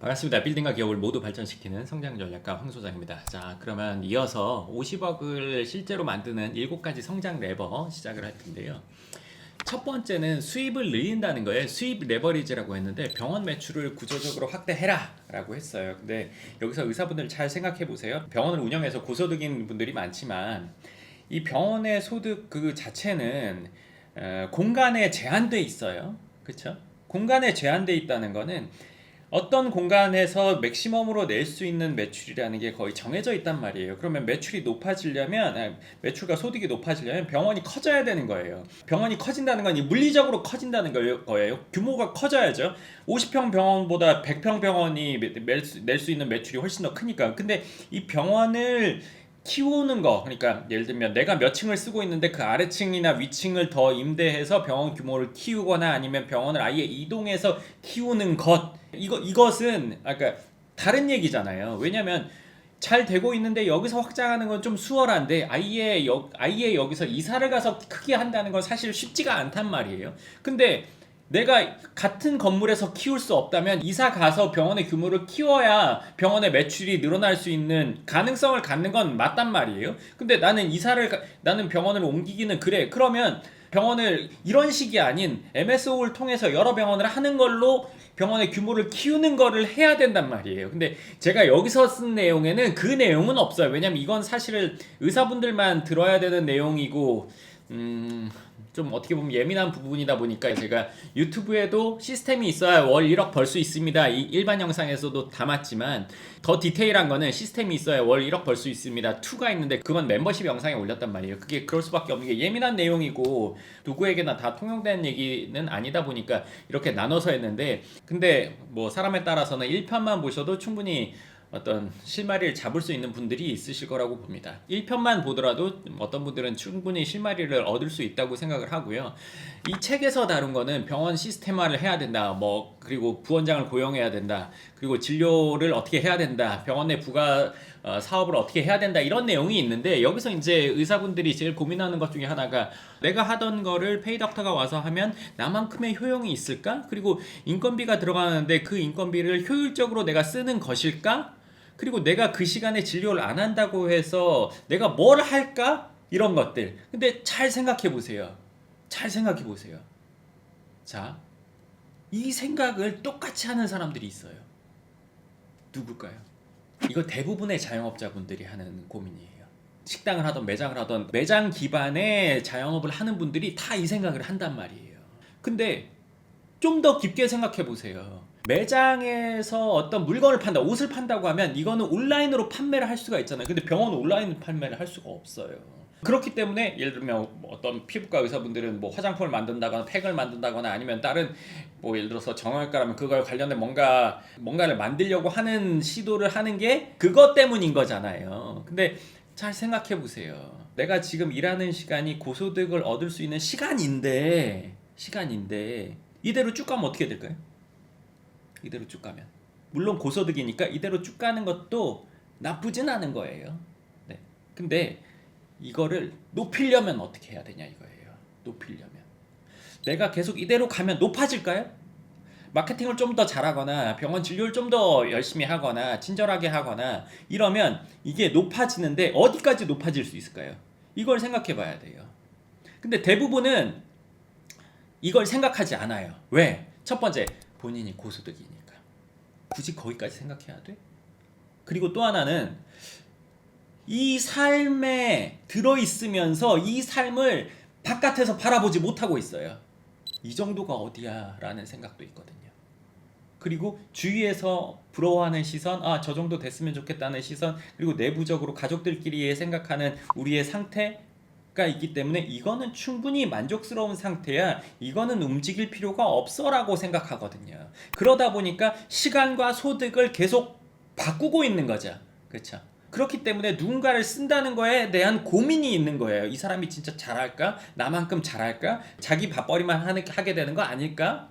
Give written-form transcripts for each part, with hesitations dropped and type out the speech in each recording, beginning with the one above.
반갑습니다. 빌딩과 기업을 모두 발전시키는 성장전략가 황 소장입니다. 자, 그러면 이어서 50억을 실제로 만드는 7가지 성장 레버 시작을 할 텐데요. 첫 번째는 수입을 늘린다는 거예요. 수입 레버리지라고 했는데 병원 매출을 구조적으로 확대해라 라고 했어요. 근데 여기서 의사분들 잘 생각해 보세요. 병원을 운영해서 고소득인 분들이 많지만 이 병원의 소득 그 자체는 공간에 제한돼 있어요. 그렇죠? 공간에 제한돼 있다는 거는 어떤 공간에서 맥시멈으로 낼 수 있는 매출이라는 게 거의 정해져 있단 말이에요. 그러면 매출이 높아지려면, 매출과 소득이 높아지려면 병원이 커져야 되는 거예요. 병원이 커진다는 건 물리적으로 커진다는 거예요. 규모가 커져야죠. 50평 병원보다 100평 병원이 낼 수 있는 매출이 훨씬 더 크니까. 근데 이 병원을 키우는 거, 그러니까 예를 들면 내가 몇 층을 쓰고 있는데 그 아래층이나 위층을 더 임대해서 병원 규모를 키우거나 아니면 병원을 아예 이동해서 키우는 것, 이것은 아까 다른 얘기잖아요. 왜냐면 잘 되고 있는데 여기서 확장하는 건 좀 수월한데 아예 여기서 이사를 가서 크게 한다는 건 사실 쉽지가 않단 말이에요. 근데 내가 같은 건물에서 키울 수 없다면 이사 가서 병원의 규모를 키워야 병원의 매출이 늘어날 수 있는 가능성을 갖는 건 맞단 말이에요. 근데 나는 병원을 옮기기는 그래. 그러면 병원을 이런 식이 아닌 MSO를 통해서 여러 병원을 하는 걸로 병원의 규모를 키우는 거를 해야 된단 말이에요. 근데 제가 여기서 쓴 내용에는 그 내용은 없어요. 왜냐면 이건 사실은 의사분들만 들어야 되는 내용이고 좀 어떻게 보면 예민한 부분이다 보니까 제가 유튜브에도 시스템이 있어야 월 1억 벌 수 있습니다. 이 일반 영상에서도 담았지만 더 디테일한 거는 시스템이 있어야 월 1억 벌 수 있습니다. 2가 있는데 그건 멤버십 영상에 올렸단 말이에요. 그게 그럴 수밖에 없는 게 예민한 내용이고 누구에게나 다 통용되는 얘기는 아니다 보니까 이렇게 나눠서 했는데 근데 뭐 사람에 따라서는 1편만 보셔도 충분히 어떤 실마리를 잡을 수 있는 분들이 있으실 거라고 봅니다. 1편만 보더라도 어떤 분들은 충분히 실마리를 얻을 수 있다고 생각을 하고요. 이 책에서 다룬 거는 병원 시스템화를 해야 된다. 그리고 부원장을 고용해야 된다. 그리고 진료를 어떻게 해야 된다. 병원 내 부가 사업을 어떻게 해야 된다. 이런 내용이 있는데 여기서 이제 의사분들이 제일 고민하는 것 중에 하나가 내가 하던 거를 페이닥터가 와서 하면 나만큼의 효용이 있을까? 그리고 인건비가 들어가는데 그 인건비를 효율적으로 내가 쓰는 것일까? 그리고 내가 그 시간에 진료를 안 한다고 해서 내가 뭘 할까? 이런 것들. 근데 잘 생각해 보세요. 잘 생각해 보세요. 자, 이 생각을 똑같이 하는 사람들이 있어요. 누굴까요? 이거 대부분의 자영업자분들이 하는 고민이에요. 식당을 하던 매장을 하던 매장 기반의 자영업을 하는 분들이 다 이 생각을 한단 말이에요. 근데 좀 더 깊게 생각해 보세요. 매장에서 어떤 물건을 판다, 옷을 판다고 하면 이거는 온라인으로 판매를 할 수가 있잖아요. 근데 병원은 온라인 판매를 할 수가 없어요. 그렇기 때문에 예를 들면 어떤 피부과 의사분들은 화장품을 만든다거나 팩을 만든다거나 아니면 다른 예를 들어서 정형외과라면 그걸 관련된 뭔가를 만들려고 하는 시도를 하는 게 그것 때문인 거잖아요. 근데 잘 생각해 보세요. 내가 지금 일하는 시간이 고소득을 얻을 수 있는 시간인데 이대로 쭉 가면 어떻게 될까요? 이대로 쭉 가면 물론 고소득이니까 이대로 쭉 가는 것도 나쁘진 않은 거예요. 네. 근데 이거를 높이려면 어떻게 해야 되냐 이거예요. 높이려면 내가 계속 이대로 가면 높아질까요? 마케팅을 좀 더 잘하거나 병원 진료를 좀 더 열심히 하거나 친절하게 하거나 이러면 이게 높아지는데 어디까지 높아질 수 있을까요? 이걸 생각해 봐야 돼요. 근데 대부분은 이걸 생각하지 않아요. 왜? 첫 번째, 본인이 고소득이니까. 굳이 거기까지 생각해야 돼? 그리고 또 하나는 이 삶에 들어있으면서 이 삶을 바깥에서 바라보지 못하고 있어요. 이 정도가 어디야? 라는 생각도 있거든요. 그리고 주위에서 부러워하는 시선, 저 정도 됐으면 좋겠다는 시선, 그리고 내부적으로 가족들끼리 생각하는 우리의 상태가 있기 때문에 이거는 충분히 만족스러운 상태야. 이거는 움직일 필요가 없어 라고 생각하거든요. 그러다 보니까 시간과 소득을 계속 바꾸고 있는 거죠. 그렇죠? 그렇기 때문에 누군가를 쓴다는 거에 대한 고민이 있는 거예요. 이 사람이 진짜 잘할까? 나만큼 잘할까? 자기 밥벌이만 하게 되는 거 아닐까?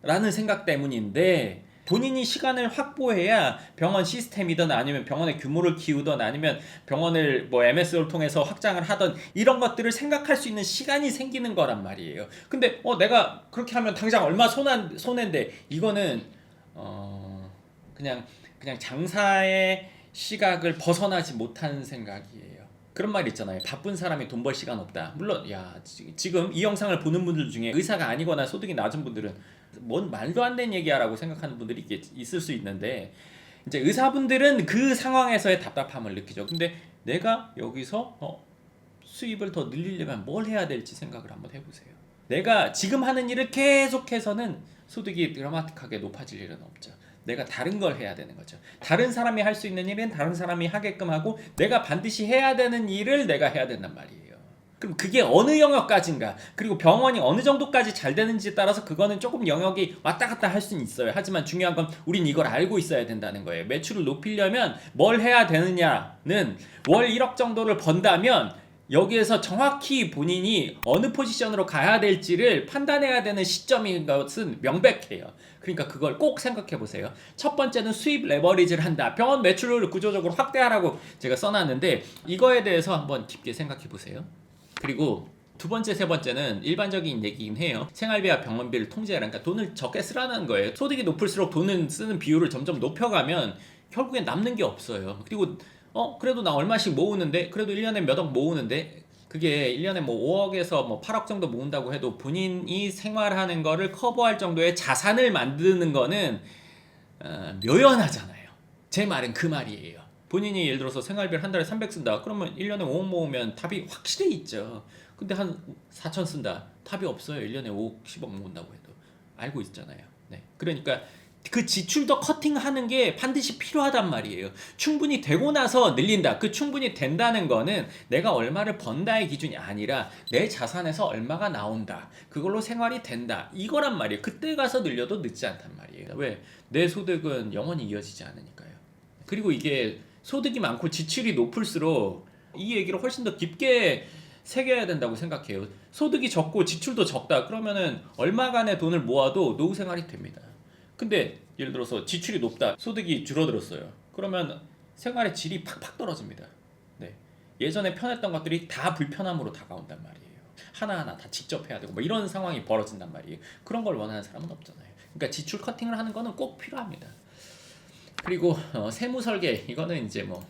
라는 생각 때문인데 본인이 시간을 확보해야 병원 시스템이든 아니면 병원의 규모를 키우든 아니면 병원을 MS를 통해서 확장을 하든 이런 것들을 생각할 수 있는 시간이 생기는 거란 말이에요. 근데 내가 그렇게 하면 당장 얼마 손해인데 이거는 그냥 장사의 시각을 벗어나지 못하는 생각이에요. 그런 말 있잖아요. 바쁜 사람이 돈 벌 시간 없다. 물론 지금 이 영상을 보는 분들 중에 의사가 아니거나 소득이 낮은 분들은 뭔 말도 안 되는 얘기야라고 생각하는 분들이 있을 수 있는데, 이제 의사분들은 그 상황에서의 답답함을 느끼죠. 근데 내가 여기서 수입을 더 늘리려면 뭘 해야 될지 생각을 한번 해보세요. 내가 지금 하는 일을 계속해서는 소득이 드라마틱하게 높아질 일은 없죠. 내가 다른 걸 해야 되는 거죠. 다른 사람이 할 수 있는 일은 다른 사람이 하게끔 하고, 내가 반드시 해야 되는 일을 내가 해야 된단 말이에요. 그럼 그게 어느 영역까지인가, 그리고 병원이 어느 정도까지 잘 되는지에 따라서 그거는 조금 영역이 왔다 갔다 할 수는 있어요. 하지만 중요한 건 우린 이걸 알고 있어야 된다는 거예요. 매출을 높이려면 뭘 해야 되느냐는, 월 1억 정도를 번다면 여기에서 정확히 본인이 어느 포지션으로 가야 될지를 판단해야 되는 시점인 것은 명백해요. 그러니까 그걸 꼭 생각해 보세요. 첫 번째는 수입 레버리지를 한다. 병원 매출을 구조적으로 확대하라고 제가 써놨는데, 이거에 대해서 한번 깊게 생각해 보세요. 그리고 두 번째, 세 번째는 일반적인 얘기긴 해요. 생활비와 병원비를 통제하라. 그러니까 돈을 적게 쓰라는 거예요. 소득이 높을수록 돈을 쓰는 비율을 점점 높여가면 결국엔 남는 게 없어요. 그리고 그래도 나 얼마씩 모으는데, 그래도 1년에 몇 억 모으는데, 그게 1년에 뭐 5억에서 뭐 8억 정도 모은다고 해도 본인이 생활하는 거를 커버할 정도의 자산을 만드는 거는 묘연하잖아요. 제 말은 그 말이에요. 본인이 예를 들어서 생활비를 한 달에 300 쓴다. 그러면 1년에 5억 모으면 답이 확실히 있죠. 근데 한 4천 쓴다. 답이 없어요. 1년에 5억, 10억 모은다고 해도. 알고 있잖아요. 네. 그러니까 그 지출도 커팅하는 게 반드시 필요하단 말이에요. 충분히 되고 나서 늘린다. 그 충분히 된다는 거는 내가 얼마를 번다의 기준이 아니라 내 자산에서 얼마가 나온다. 그걸로 생활이 된다. 이거란 말이에요. 그때 가서 늘려도 늦지 않단 말이에요. 왜? 내 소득은 영원히 이어지지 않으니까요. 그리고 이게 소득이 많고 지출이 높을수록 이 얘기를 훨씬 더 깊게 새겨야 된다고 생각해요. 소득이 적고 지출도 적다. 그러면은 얼마간의 돈을 모아도 노후 생활이 됩니다. 근데 예를 들어서 지출이 높다, 소득이 줄어들었어요. 그러면 생활의 질이 팍팍 떨어집니다. 네. 예전에 편했던 것들이 다 불편함으로 다가온단 말이에요. 하나하나 다 직접 해야 되고 뭐 이런 상황이 벌어진단 말이에요. 그런 걸 원하는 사람은 없잖아요. 그러니까 지출 커팅을 하는 거는 꼭 필요합니다. 그리고 세무 설계, 이거는 이제 뭐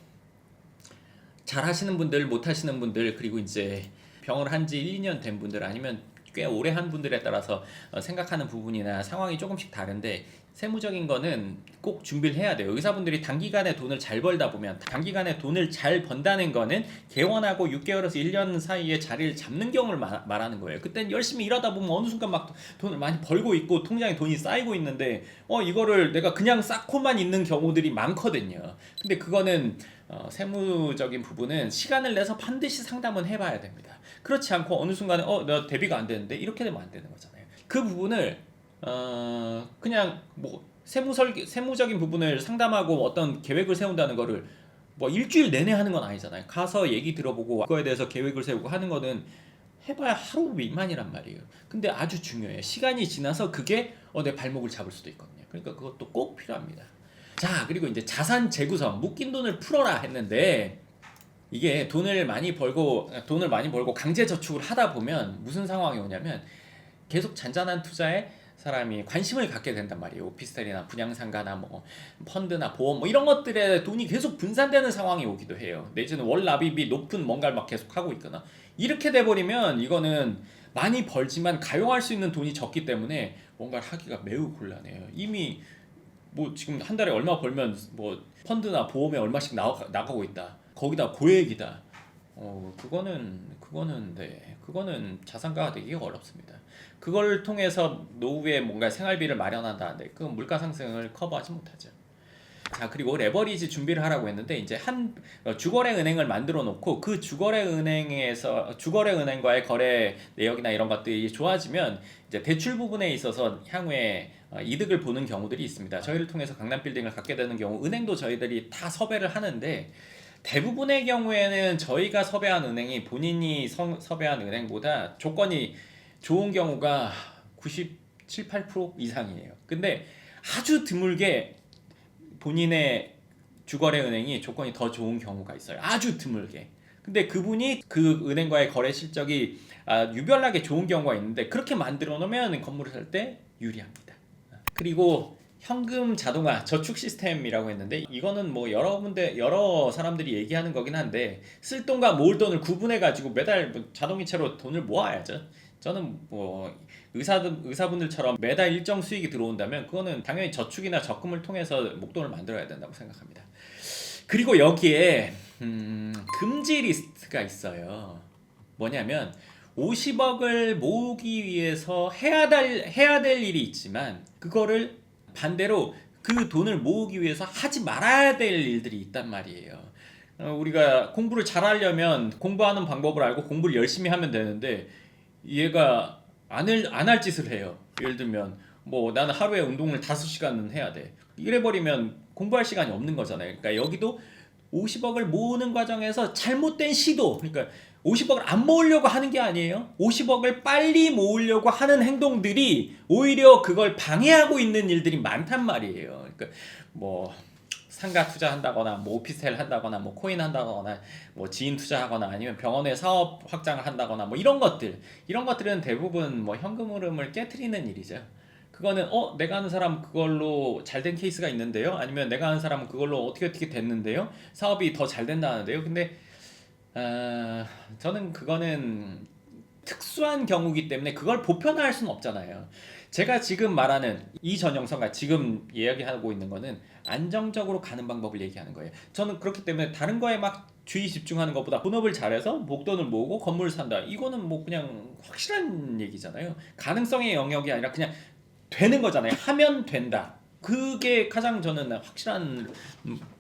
잘 하시는 분들, 못 하시는 분들, 그리고 이제 병을 한지 1, 2년 된 분들, 아니면 꽤 오래 한 분들에 따라서 생각하는 부분이나 상황이 조금씩 다른데, 세무적인 거는 꼭 준비를 해야 돼요. 의사분들이 단기간에 돈을 잘 벌다 보면, 단기간에 돈을 잘 번다는 거는 개원하고 6개월에서 1년 사이에 자리를 잡는 경우를 말하는 거예요. 그땐 열심히 일하다 보면 어느 순간 막 돈을 많이 벌고 있고 통장에 돈이 쌓이고 있는데 이거를 내가 그냥 쌓고만 있는 경우들이 많거든요. 근데 그거는 세무적인 부분은 시간을 내서 반드시 상담은 해봐야 됩니다. 그렇지 않고 어느 순간에 나 대비가 안 되는데, 이렇게 되면 안 되는 거잖아요. 그 부분을 그냥 뭐 세무적인 부분을 상담하고 어떤 계획을 세운다는 거를 뭐 일주일 내내 하는 건 아니잖아요. 가서 얘기 들어보고 그거에 대해서 계획을 세우고 하는 거는 해봐야 하루 미만이란 말이에요. 근데 아주 중요해요. 시간이 지나서 그게 내 발목을 잡을 수도 있거든요. 그러니까 그것도 꼭 필요합니다. 자, 그리고 이제 자산 재구성, 묶인 돈을 풀어라 했는데, 이게 돈을 많이 벌고 강제 저축을 하다 보면 무슨 상황이 오냐면, 계속 잔잔한 투자에 사람이 관심을 갖게 된단 말이에요. 오피스텔이나 분양상가나 뭐 펀드나 보험 뭐 이런 것들에 돈이 계속 분산되는 상황이 오기도 해요. 내지는 월 납입이 높은 뭔가를 막 계속 하고 있거나, 이렇게 돼버리면 이거는 많이 벌지만 가용할 수 있는 돈이 적기 때문에 뭔가를 하기가 매우 곤란해요. 이미 뭐 지금 한 달에 얼마 벌면 뭐 펀드나 보험에 얼마씩 나가고 있다. 거기다 고액이다. 그거는 자산가가 되기가 어렵습니다. 그걸 통해서 노후에 뭔가 생활비를 마련한다는데, 그건 물가 상승을 커버하지 못하죠. 자, 그리고 레버리지 준비를 하라고 했는데, 이제 한 주거래 은행을 만들어 놓고 그 주거래 은행과의 거래 내역이나 이런 것들이 좋아지면 이제 대출 부분에 있어서 향후에 이득을 보는 경우들이 있습니다. 저희를 통해서 강남 빌딩을 갖게 되는 경우, 은행도 저희들이 다 섭외를 하는데, 대부분의 경우에는 저희가 섭외한 은행이 본인이 섭외한 은행보다 조건이 좋은 경우가 97, 8% 이상이에요. 근데 아주 드물게 본인의 주거래 은행이 조건이 더 좋은 경우가 있어요. 아주 드물게. 근데 그분이 그 은행과의 거래 실적이 유별나게 좋은 경우가 있는데, 그렇게 만들어 놓으면 건물을 살 때 유리합니다. 그리고 현금 자동화 저축 시스템이라고 했는데 이거는 뭐 여러 사람들이 얘기하는 거긴 한데 쓸 돈과 모을 돈을 구분해 가지고 매달 뭐 자동이체로 돈을 모아야죠. 저는 뭐 의사분들처럼 매달 일정 수익이 들어온다면 그거는 당연히 저축이나 적금을 통해서 목돈을 만들어야 된다고 생각합니다. 그리고 여기에 금지 리스트가 있어요. 뭐냐면 50억을 모으기 위해서 해야 될 일이 있지만 그거를 반대로 그 돈을 모으기 위해서 하지 말아야 될 일들이 있단 말이에요. 우리가 공부를 잘하려면 공부하는 방법을 알고 공부를 열심히 하면 되는데 얘가 안 할 짓을 해요. 예를 들면 뭐 나는 하루에 운동을 5시간은 해야 돼. 이래 버리면 공부할 시간이 없는 거잖아요. 그러니까 여기도 50억을 모으는 과정에서 잘못된 시도, 그러니까 50억을 안 모으려고 하는 게 아니에요. 50억을 빨리 모으려고 하는 행동들이 오히려 그걸 방해하고 있는 일들이 많단 말이에요. 그러니까 뭐 상가 투자한다거나 뭐 오피스텔 한다거나 뭐 코인 한다거나 뭐 지인 투자하거나 아니면 병원에 사업 확장을 한다거나 뭐 이런 것들은 대부분 뭐 현금 흐름을 깨트리는 일이죠. 그거는 내가 아는 사람 그걸로 잘 된 케이스가 있는데요. 아니면 내가 아는 사람은 그걸로 어떻게 됐는데요. 사업이 더 잘 된다는데요. 근데 저는 그거는 특수한 경우이기 때문에 그걸 보편화할 수는 없잖아요. 제가 지금 말하는 이 전 영상과 지금 이야기하고 있는 거는 안정적으로 가는 방법을 얘기하는 거예요. 저는 그렇기 때문에 다른 거에 막 주의 집중하는 것보다 본업을 잘해서 목돈을 모으고 건물을 산다. 이거는 뭐 그냥 확실한 얘기잖아요. 가능성의 영역이 아니라 그냥 되는 거잖아요. 하면 된다. 그게 가장 저는 확실한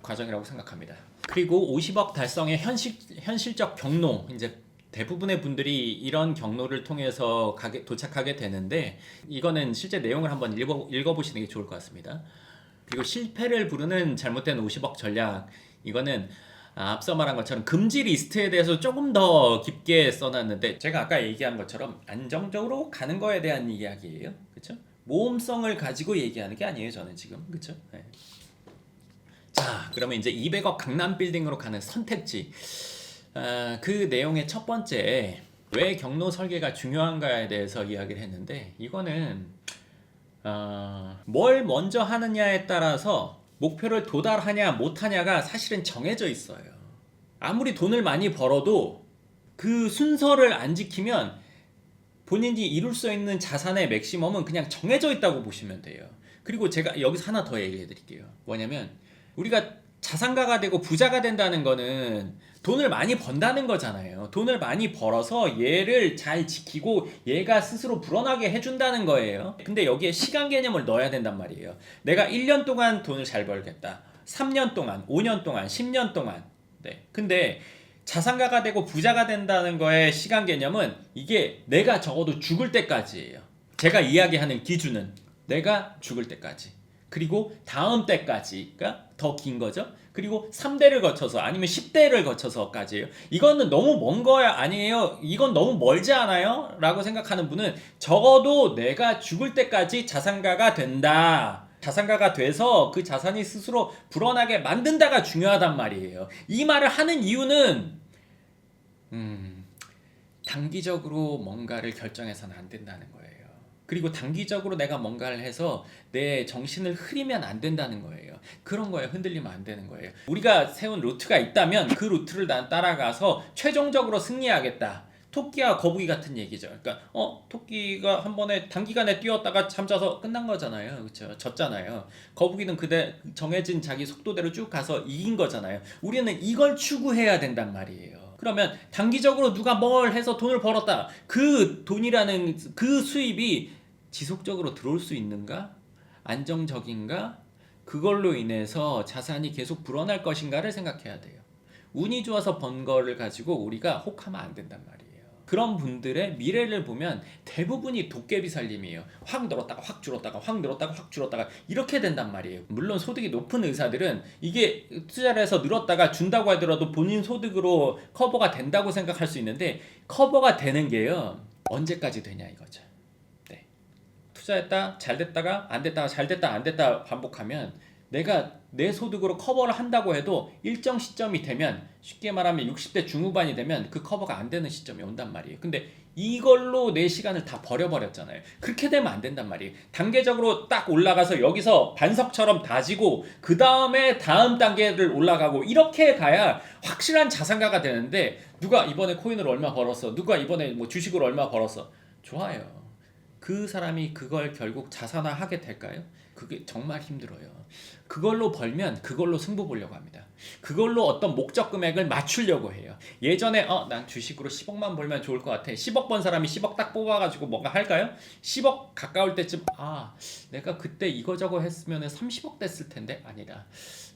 과정이라고 생각합니다. 그리고 50억 달성의 현실적 경로, 이제 대부분의 분들이 이런 경로를 통해서 도착하게 되는데 이거는 실제 내용을 한번 읽어보시는 게 좋을 것 같습니다. 그리고 실패를 부르는 잘못된 50억 전략, 이거는 앞서 말한 것처럼 금지 리스트에 대해서 조금 더 깊게 써놨는데 제가 아까 얘기한 것처럼 안정적으로 가는 거에 대한 이야기예요. 그렇죠? 모험성을 가지고 얘기하는 게 아니에요. 저는 지금. 그렇죠? 네. 자, 그러면 이제 200억 강남 빌딩으로 가는 선택지. 그 내용의 첫 번째, 왜 경로 설계가 중요한가에 대해서 이야기를 했는데 이거는 뭘 먼저 하느냐에 따라서 목표를 도달하냐 못하냐가 사실은 정해져 있어요. 아무리 돈을 많이 벌어도 그 순서를 안 지키면 본인이 이룰 수 있는 자산의 맥시멈은 그냥 정해져 있다고 보시면 돼요. 그리고 제가 여기서 하나 더 얘기해 드릴게요. 뭐냐면 우리가 자산가가 되고 부자가 된다는 거는 돈을 많이 번다는 거잖아요. 돈을 많이 벌어서 얘를 잘 지키고 얘가 스스로 불어나게 해준다는 거예요. 근데 여기에 시간 개념을 넣어야 된단 말이에요. 내가 1년 동안 돈을 잘 벌겠다. 3년 동안, 5년 동안, 10년 동안. 네. 근데 자산가가 되고 부자가 된다는 거의 시간 개념은 이게 내가 적어도 죽을 때까지예요. 제가 이야기하는 기준은 내가 죽을 때까지. 그리고 다음 때까지가 더 긴 거죠. 그리고 3대를 거쳐서 아니면 10대를 거쳐서까지예요. 이거는 너무 먼 거야 아니에요. 이건 너무 멀지 않아요? 라고 생각하는 분은 적어도 내가 죽을 때까지 자산가가 된다. 자산가가 돼서 그 자산이 스스로 불어나게 만든다가 중요하단 말이에요. 이 말을 하는 이유는 단기적으로 뭔가를 결정해서는 안 된다는 거예요. 그리고 단기적으로 내가 뭔가를 해서 내 정신을 흐리면 안 된다는 거예요. 그런 거에 흔들리면 안 되는 거예요. 우리가 세운 루트가 있다면 그 루트를 난 따라가서 최종적으로 승리하겠다. 토끼와 거북이 같은 얘기죠. 그러니까 토끼가 한 번에 단기간에 뛰었다가 잠자서 끝난 거잖아요. 그렇죠? 졌잖아요. 거북이는 그대 정해진 자기 속도대로 쭉 가서 이긴 거잖아요. 우리는 이걸 추구해야 된단 말이에요. 그러면 단기적으로 누가 뭘 해서 돈을 벌었다. 그 돈이라는 그 수입이 지속적으로 들어올 수 있는가? 안정적인가? 그걸로 인해서 자산이 계속 불어날 것인가를 생각해야 돼요. 운이 좋아서 번 거를 가지고 우리가 혹하면 안 된단 말이에요. 그런 분들의 미래를 보면 대부분이 도깨비 살림이에요. 확 늘었다가 확 줄었다가 확 늘었다가 확 줄었다가 이렇게 된단 말이에요. 물론 소득이 높은 의사들은 이게 투자를 해서 늘었다가 준다고 하더라도 본인 소득으로 커버가 된다고 생각할 수 있는데 커버가 되는 게요. 언제까지 되냐 이거죠. 네. 투자했다 잘 됐다가 안 됐다가 잘 됐다 안 됐다 반복하면 내가 내 소득으로 커버를 한다고 해도 일정 시점이 되면, 쉽게 말하면 60대 중후반이 되면 그 커버가 안 되는 시점이 온단 말이에요. 근데 이걸로 내 시간을 다 버려버렸잖아요. 그렇게 되면 안 된단 말이에요. 단계적으로 딱 올라가서 여기서 반석처럼 다지고 그 다음에 다음 단계를 올라가고 이렇게 가야 확실한 자산가가 되는데, 누가 이번에 코인으로 얼마 벌었어, 누가 이번에 뭐 주식으로 얼마 벌었어, 좋아요. 그 사람이 그걸 결국 자산화하게 될까요? 그게 정말 힘들어요. 그걸로 벌면 그걸로 승부 보려고 합니다. 그걸로 어떤 목적 금액을 맞추려고 해요. 예전에 난 주식으로 10억만 벌면 좋을 것 같아. 10억 번 사람이 10억 딱 뽑아가지고 뭔가 할까요? 10억 가까울 때쯤 내가 그때 이거저거 했으면 30억 됐을 텐데, 아니다.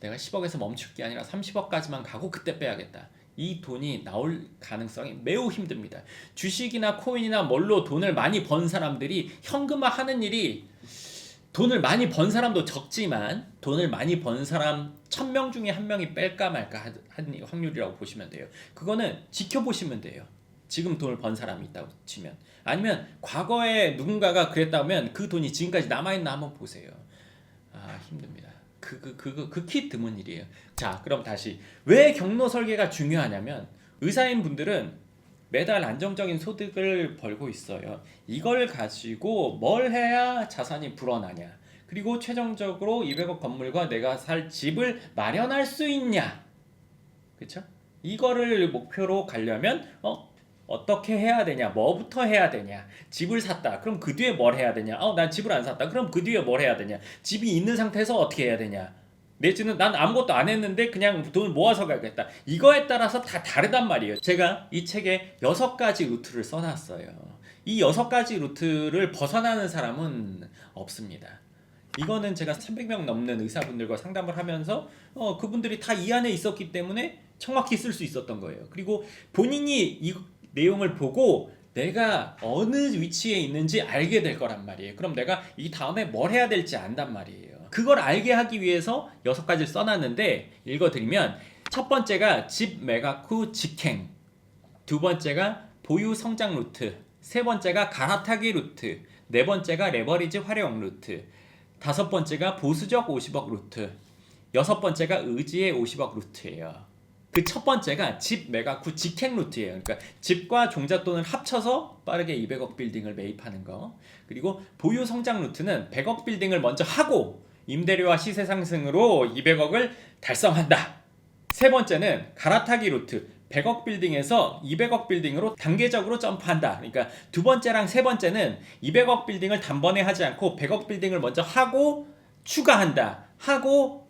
내가 10억에서 멈출 게 아니라 30억까지만 가고 그때 빼야겠다. 이 돈이 나올 가능성이 매우 힘듭니다. 주식이나 코인이나 뭘로 돈을 많이 번 사람들이 현금화하는 일이, 돈을 많이 번 사람도 적지만 돈을 많이 번 사람 1000명 중에 1명이 뺄까 말까 하는 확률이라고 보시면 돼요. 그거는 지켜보시면 돼요. 지금 돈을 번 사람이 있다고 치면, 아니면 과거에 누군가가 그랬다면 그 돈이 지금까지 남아있나 한번 보세요. 힘듭니다. 극히 드문 일이에요. 자, 그럼 다시 왜 경로 설계가 중요하냐면, 의사인 분들은 매달 안정적인 소득을 벌고 있어요. 이걸 가지고 뭘 해야 자산이 불어나냐, 그리고 최종적으로 200억 건물과 내가 살 집을 마련할 수 있냐, 그렇죠? 이거를 목표로 가려면 어떻게 해야 되냐, 뭐부터 해야 되냐. 집을 샀다, 그럼 그 뒤에 뭘 해야 되냐. 난 집을 안 샀다, 그럼 그 뒤에 뭘 해야 되냐. 집이 있는 상태에서 어떻게 해야 되냐. 내지는 난 아무것도 안 했는데 그냥 돈을 모아서 가겠다. 이거에 따라서 다 다르단 말이에요. 제가 이 책에 6가지 루트를 써놨어요. 이 6가지 루트를 벗어나는 사람은 없습니다. 이거는 제가 300명 넘는 의사분들과 상담을 하면서 그분들이 다 이 안에 있었기 때문에 정확히 쓸 수 있었던 거예요. 그리고 본인이 이 내용을 보고 내가 어느 위치에 있는지 알게 될 거란 말이에요. 그럼 내가 이 다음에 뭘 해야 될지 안단 말이에요. 그걸 알게 하기 위해서 6가지를 써놨는데, 읽어드리면, 첫 번째가 집 매각 후 직행, 두 번째가 보유 성장 루트, 세 번째가 갈아타기 루트, 네 번째가 레버리지 활용 루트, 다섯 번째가 보수적 50억 루트, 여섯 번째가 의지의 50억 루트예요. 그 첫 번째가 집 매각 후 직행 루트예요. 그러니까 집과 종잣돈을 합쳐서 빠르게 200억 빌딩을 매입하는 거. 그리고 보유 성장 루트는 100억 빌딩을 먼저 하고 임대료와 시세 상승으로 200억을 달성한다. 세 번째는 갈아타기 루트. 100억 빌딩에서 200억 빌딩으로 단계적으로 점프한다. 그러니까 두 번째랑 세 번째는 200억 빌딩을 단번에 하지 않고 100억 빌딩을 먼저 하고 추가한다. 하고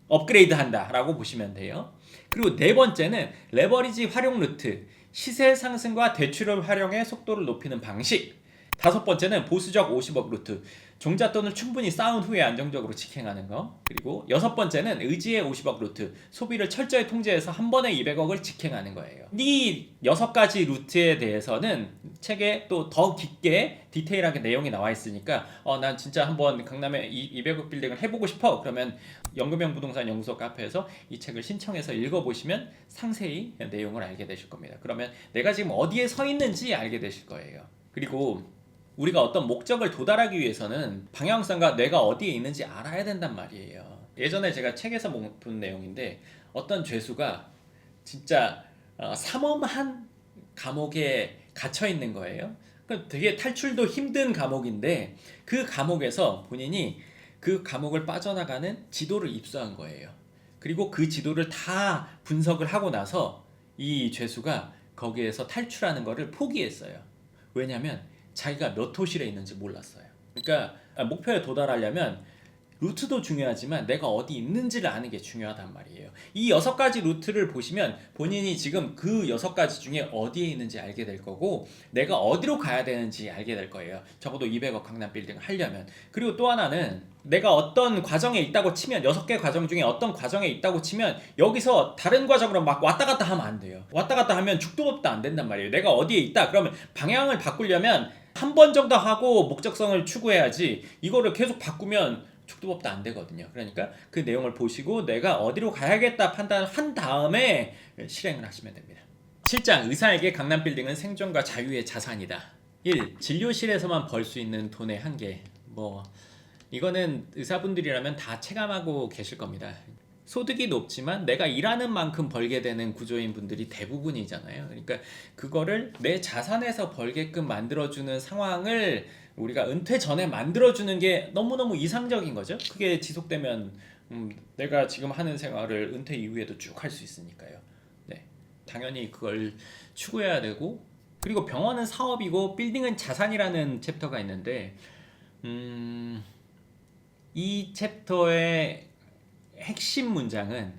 업그레이드한다 라고 보시면 돼요. 그리고 네 번째는 레버리지 활용 루트. 시세 상승과 대출을 활용해 속도를 높이는 방식. 다섯 번째는 보수적 50억 루트. 종잣돈을 충분히 쌓은 후에 안정적으로 직행하는 거. 그리고 여섯 번째는 의지의 50억 루트. 소비를 철저히 통제해서 한 번에 200억을 직행하는 거예요. 이 6가지 루트에 대해서는 책에 또 더 깊게 디테일하게 내용이 나와 있으니까 난 진짜 한번 강남에 200억 빌딩을 해보고 싶어. 그러면 연금형 부동산 연구소 카페에서 이 책을 신청해서 읽어보시면 상세히 내용을 알게 되실 겁니다. 그러면 내가 지금 어디에 서 있는지 알게 되실 거예요. 그리고 우리가 어떤 목적을 도달하기 위해서는 방향성과 내가 어디에 있는지 알아야 된단 말이에요. 예전에 제가 책에서 본 내용인데, 어떤 죄수가 진짜 삼엄한 감옥에 갇혀 있는 거예요. 되게 탈출도 힘든 감옥인데, 그 감옥에서 본인이 그 감옥을 빠져나가는 지도를 입수한 거예요. 그리고 그 지도를 다 분석을 하고 나서 이 죄수가 거기에서 탈출하는 거를 포기했어요. 왜냐면 자기가 몇 호실에 있는지 몰랐어요. 그러니까 목표에 도달하려면 루트도 중요하지만 내가 어디 있는지를 아는 게 중요하단 말이에요. 이 6가지 루트를 보시면 본인이 지금 그 6가지 중에 어디에 있는지 알게 될 거고, 내가 어디로 가야 되는지 알게 될 거예요. 적어도 200억 강남 빌딩을 하려면. 그리고 또 하나는, 내가 어떤 과정에 있다고 치면, 6개 과정 중에 어떤 과정에 있다고 치면 여기서 다른 과정으로 막 왔다 갔다 하면 안 돼요. 왔다 갔다 하면 죽도 밥도 안 된단 말이에요. 내가 어디에 있다 그러면 방향을 바꾸려면 한 번 정도 하고 목적성을 추구해야지, 이거를 계속 바꾸면 죽도 밥도 안 되거든요. 그러니까 그 내용을 보시고 내가 어디로 가야겠다 판단한 다음에 실행을 하시면 됩니다. 7장, 의사에게 강남 빌딩은 생존과 자유의 자산이다. 1. 진료실에서만 벌 수 있는 돈의 한계. 이거는 의사분들이라면 다 체감하고 계실 겁니다. 소득이 높지만 내가 일하는 만큼 벌게 되는 구조인 분들이 대부분이잖아요. 그러니까 그거를 내 자산에서 벌게끔 만들어주는 상황을 우리가 은퇴 전에 만들어주는 게 너무너무 이상적인 거죠. 그게 지속되면 내가 지금 하는 생활을 은퇴 이후에도 쭉 할 수 있으니까요. 네, 당연히 그걸 추구해야 되고, 그리고 병원은 사업이고 빌딩은 자산이라는 챕터가 있는데 이 챕터의 핵심 문장은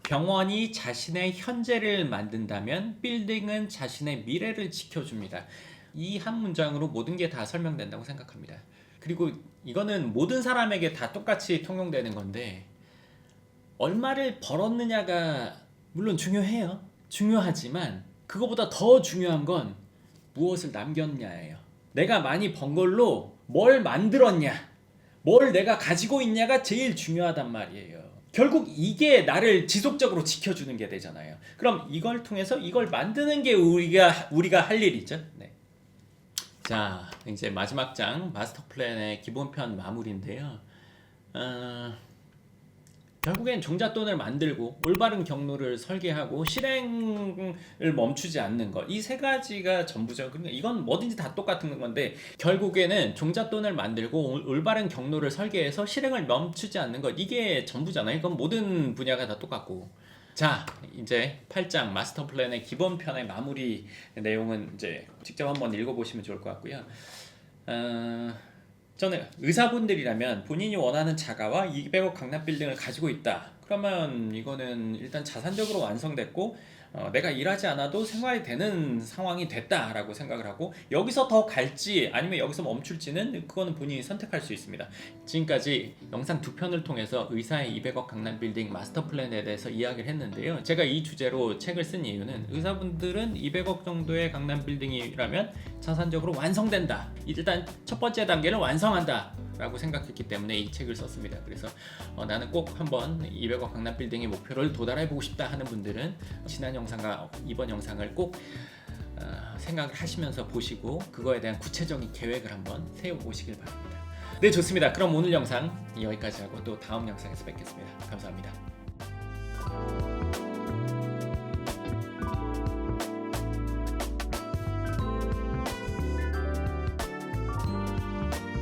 병원이 자신의 현재를 만든다면 빌딩은 자신의 미래를 지켜줍니다. 이 한 문장으로 모든 게 다 설명된다고 생각합니다. 그리고 이거는 모든 사람에게 다 똑같이 통용되는 건데, 얼마를 벌었느냐가 물론 중요해요. 중요하지만 그거보다 더 중요한 건 무엇을 남겼냐예요. 내가 많이 번 걸로 뭘 만들었냐, 뭘 내가 가지고 있냐가 제일 중요하단 말이에요. 결국 이게 나를 지속적으로 지켜주는 게 되잖아요. 그럼 이걸 통해서 이걸 만드는 게 우리가 할 일이죠. 네. 자, 이제 마지막 장 마스터 플랜의 기본편 마무리인데요. 결국엔 종잣돈을 만들고 올바른 경로를 설계하고 실행을 멈추지 않는 것, 이 세 가지가 전부죠. 그러니까 이건 뭐든지 다 똑같은 건데, 결국에는 종잣돈을 만들고 올바른 경로를 설계해서 실행을 멈추지 않는 것, 이게 전부잖아요. 이건 모든 분야가 다 똑같고. 자, 이제 8장 마스터 플랜의 기본편의 마무리 내용은 이제 직접 한번 읽어보시면 좋을 것 같고요. 저는 의사분들이라면 본인이 원하는 자가와 200억 강남 빌딩을 가지고 있다. 그러면 이거는 일단 자산적으로 완성됐고 내가 일하지 않아도 생활이 되는 상황이 됐다라고 생각을 하고, 여기서 더 갈지 아니면 여기서 멈출지는 그거는 본인이 선택할 수 있습니다. 지금까지 영상 2편을 통해서 의사의 200억 강남 빌딩 마스터 플랜에 대해서 이야기를 했는데요. 제가 이 주제로 책을 쓴 이유는 의사분들은 200억 정도의 강남 빌딩이라면 자산적으로 완성된다, 일단 첫 번째 단계를 완성한다 라고 생각했기 때문에 이 책을 썼습니다. 그래서 나는 꼭 한번 200억 강남 빌딩의 목표를 도달해보고 싶다 하는 분들은 지난 영상과 이번 영상을 꼭 생각을 하시면서 보시고 그거에 대한 구체적인 계획을 한번 세워보시길 바랍니다. 네, 좋습니다. 그럼 오늘 영상 여기까지 하고 또 다음 영상에서 뵙겠습니다. 감사합니다.